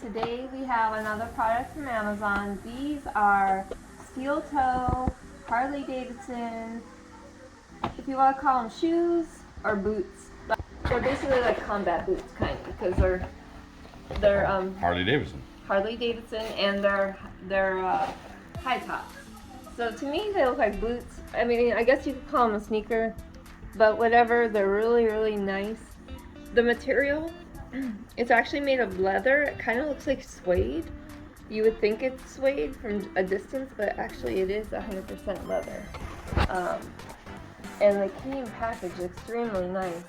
today we have another product from Amazon. These are steel toe Harley-Davidson, if you want to call them shoes or boots. They're basically like combat boots, kind of, because they're Harley-Davidson. Harley-Davidson, and they're high tops. So to me, they look like boots. I mean, I guess you could call them a sneaker, but whatever. They're really, really nice. The material, it's actually made of leather. It kind of looks like suede. You would think it's suede from a distance, but actually it is 100% leather. And the came packaged extremely nice.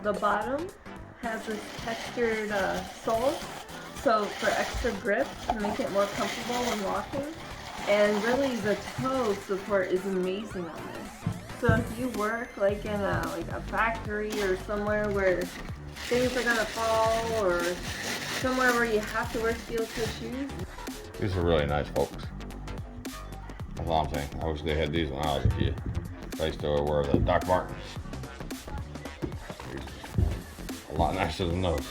The bottom has this textured sole, so for extra grip to make it more comfortable when walking. And really, the toe support is amazing on this. So if you work like in a factory or somewhere where things are gonna fall, or somewhere where you have to wear steel toe shoes. These are really nice, folks. That's all I'm saying. I wish they had these when I was a kid. I used to wear the Doc Martens. A lot nicer than those.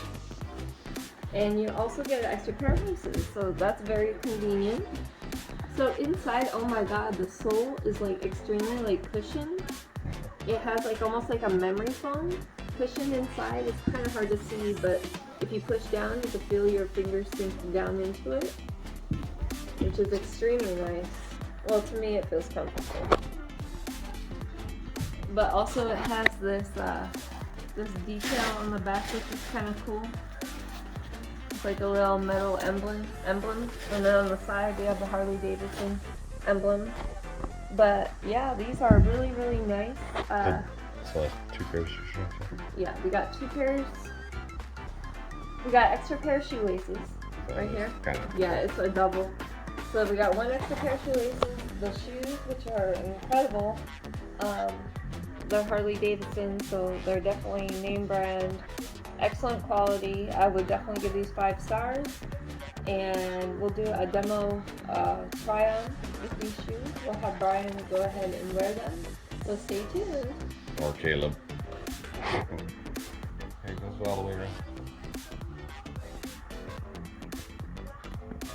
And you also get an extra pair of laces, so that's very convenient. So inside, oh my god, the sole is like extremely like cushioned. It has like almost like a memory foam cushion inside. It's kind of hard to see, but if you push down, you can feel your fingers sink down into it, which is extremely nice. Well, to me, it feels comfortable. But also, it has this this detail on the back, which is kind of cool. It's like a little metal emblem, and then on the side, we have the Harley-Davidson emblem. But yeah, these are really, really nice. So that's 2 pairs of shoes. Yeah, we got 2 pairs. We got extra pair of shoelaces right here. Yeah, it's a double. So we got 1 extra pair of shoelaces. The shoes, which are incredible, they're Harley-Davidson, so they're definitely name brand, excellent quality. I would definitely give these 5 stars. And we'll do a demo try-on with these shoes. We'll have Brian go ahead and wear them. So stay tuned. Or Caleb. Here it goes all the way around.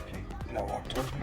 Okay, now walk towards me.